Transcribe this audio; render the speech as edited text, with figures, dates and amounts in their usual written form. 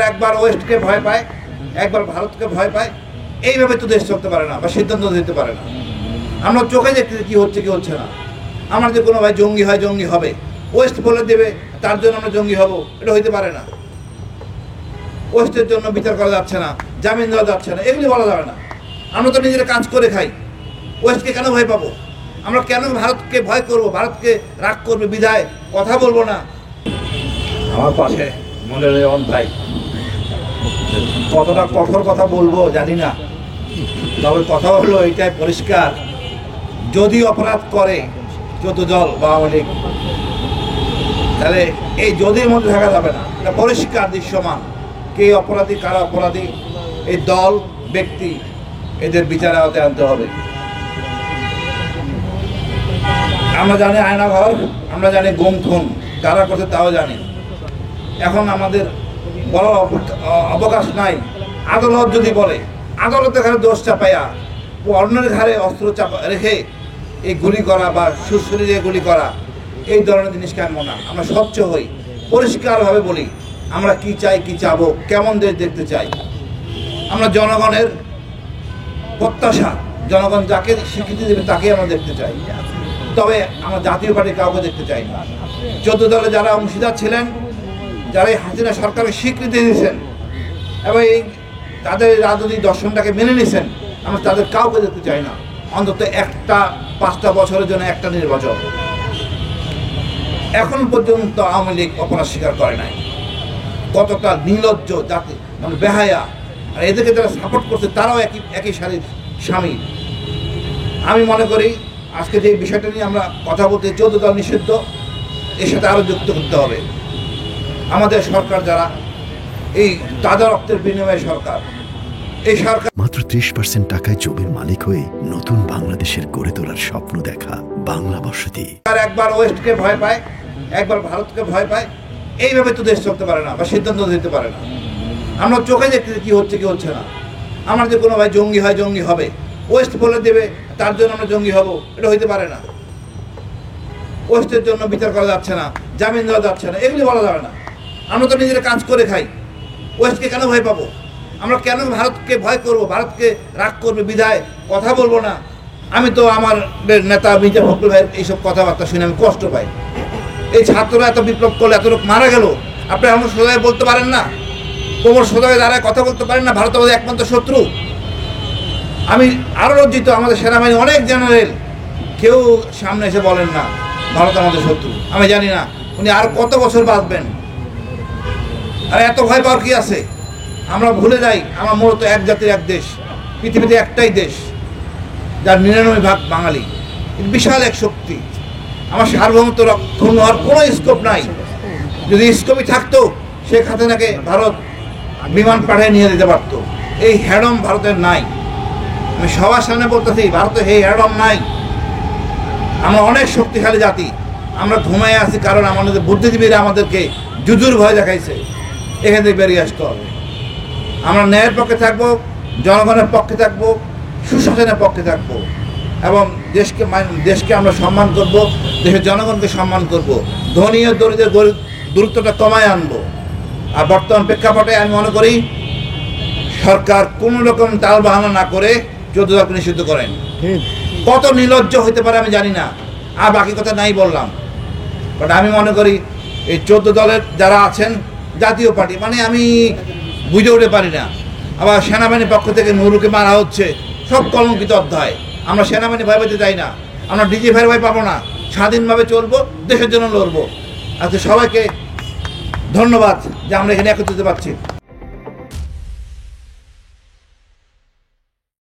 একবার ওয়েস্টকে ভয় পায়, একবার ভারতকে ভয় পায়। এইভাবে তো দেশ চলতে পারে না বা সিদ্ধান্ত দিতে পারে না। আমরা চোখে দেখতে কি হচ্ছে কি হচ্ছে না। আমার যে কোনো ভাই জঙ্গি হয়, জঙ্গি হবে, ওয়েস্ট বলে দেবে তার জন্য আমরা জঙ্গি হব, এটা হইতে পারে না। ওয়েস্টের জন্য বিচার করা যাচ্ছে না, জামিন দেওয়া যাচ্ছে না, এগুলি বলা যাবে না। আমরা তো নিজেরা কাজ করে খাই, ওয়েস্টকে কেন ভয় পাবো? আমরা কেন ভারতকে ভয় করব? ভারতকে রাগ করবে বিধায় কথা বলবো না। আমার পাশে মনের ভাই, কতটা কঠোর কথা বলবো জানি না, তবে কথা হলো এইটাই পরিষ্কার, যদি অপরাধ করে 14 দল বা আওয়ামী লীগ, তাহলে এই যদির মধ্যে থাকা যাবে না। এটা পরিষ্কার দৃশ্যমান, কে অপরাধী কারা অপরাধী। এই দল ব্যক্তি এদের বিচার আওতায় আনতে হবে। আমরা জানি আয়নাঘর, আমরা জানি গুম খুন কারা করছে তাও জানি। এখন আমাদের বলার অবকাশ নাই। আদালত যদি বলে, আদালতের ঘাড়ে দোষ চাপাইয়া অন্যের ঘাড়ে অস্ত্র চাপা রেখে এই গুলি করা বা সুরসুরি দিয়ে গুলি করা, এই ধরনের জিনিস কেন না। আমরা স্বচ্ছ হই, পরিষ্কারভাবে বলি আমরা কি চাই, কি চাবো, কেমন দেশ দেখতে চাই। আমরা জনগণের প্রত্যাশা, জনগণ যাকে স্বীকৃতি দেবে তাকে আমরা দেখতে চাই। তবে আমরা জাতীয় পার্টি কাউকে দেখতে চাই না। 14 দলে যারা অংশীদার ছিলেন, যারা এই হাসিনা সরকারের স্বীকৃতি দিয়েছেন এবং এই তাদের রাজনৈতিক দর্শনটাকে মেনে নিয়েছেন, আমরা তাদের কাউকে দেখতে চাই না। অন্তত 5টা বছরের জন্য একটা নির্বাচন। এখন পর্যন্ত আওয়ামী লীগ অপরাধ স্বীকার করে নাই। কতটা নির্লজ্জ জাতি, মানে বেহায়া। আর এদেরকে যারা সাপোর্ট করছে তারাও একই সারির স্বামী। আমি মনে করি আজকে যে বিষয়টা নিয়ে আমরা কথা বলতে 14 দল নিষিদ্ধ, এর সাথে আরও যুক্ত করতে হবে আমাদের সরকার, যারা এই তাজা রক্তের বিনিময়ে সরকার, এই সরকার মাত্র 30% টাকায় জমির মালিক হয়ে নতুন বাংলাদেশের গড়ে তোলার স্বপ্ন দেখা বাংলা বসতি। একবার ওয়েস্টকে ভয় পায়, একবার ভারতকে ভয় পায়। এইভাবে তো দেশ চলতে পারে না বা সিদ্ধান্ত দিতে পারে না। আমরা চোখে দেখতে কি হচ্ছে কি হচ্ছে না। আমার যে কোনো ভাই জঙ্গি হয়, জঙ্গি হবে, ওয়েস্ট বলে দেবে তার জন্য আমরা জঙ্গি হব, এটা হইতে পারে না। ওয়েস্টের জন্য বিচার করা যাচ্ছে না, জামিন দেওয়া যাচ্ছে না, এগুলি বলা যাবে না। আমরা তো নিজেরা কাজ করে খাই, ওয়েস্টকে কেন ভয় পাবো? আমরা কেন ভারতকে ভয় করব? ভারতকে রাগ করবে বিধায় কথা বলবো না। আমি তো আমার নেতা মির্জা ফখরুল ভাইয়ের এইসব কথাবার্তা শুনে আমি কষ্ট পাই। এই ছাত্ররা এত বিপ্লব করলে, এত লোক মারা গেল, আপনি এমন সোজায় বলতে পারেন না? কোমর সোজায় দাঁড়ায় কথা বলতে পারেন না? ভারত আমাদের একমাত্র শত্রু। আমি আরও লজ্জিত, আমাদের সেনাবাহিনী অনেক জেনারেল কেউ সামনে এসে বলেন না ভারত আমাদের শত্রু। আমি জানি না উনি আর কত বছর বাঁচবেন। আর এত ভয় পাওয়ার কি আছে? আমরা ভুলে যাই আমরা মূলত এক জাতির এক দেশ, পৃথিবীতে একটাই দেশ যার 99% বাঙালি। বিশাল এক শক্তি। আমার সার্বভৌমত্ব রক্ষণ হওয়ার কোনো স্কোপ নাই। যদি স্কোপই থাকতো, শেখ হাসিনাকে ভারত বিমান পাঠিয়ে নিয়ে যেতে পারতো। এই হ্যাডম ভারতের নাই। আমি সবার সামনে বলতেছি, ভারতে এই হ্যাডম নাই। আমরা অনেক শক্তিশালী জাতি। আমরা ঘুমায় আছি কারণ আমাদের বুদ্ধিজীবীরা আমাদেরকে জুজুর ভয় দেখাইছে। এখান থেকে বেরিয়ে আসতে হবে। আমরা ন্যায়ের পক্ষে থাকবো, জনগণের পক্ষে থাকবো, সুশাসনের পক্ষে থাকবো এবং দেশকে আমরা সম্মান করব, দেশের জনগণকে সম্মান করব, ধনী ও দরিদ্রের দূরত্বটা কমায় আনবো। আর বর্তমান প্রেক্ষাপটে আমি মনে করি সরকার কোনো রকম তাল বাহানা না করে 14 দলকে নিষিদ্ধ করেন। কত নির্লজ্জ হইতে পারে আমি জানি না, আর বাকি কথা নাই বললাম। বাট আমি মনে করি এই 14 দলের যারা আছেন, জাতীয় পার্টি মানে আমি বুঝে উঠতে পারি না। আবার সেনাবাহিনীর পক্ষ থেকে নুরুকে মারা হচ্ছে, সব কলঙ্কিত অধ্যায়। আমরা সেনাবাহিনী ভয় পেতে চাই না, আমরা ডিজি ভাইয়ের ভয় পাবো না। স্বাধীনভাবে চলবো, দেশের জন্য লড়বো। আচ্ছা, সবাইকে ধন্যবাদ যে আমরা এখানে একত্রিত পাচ্ছি।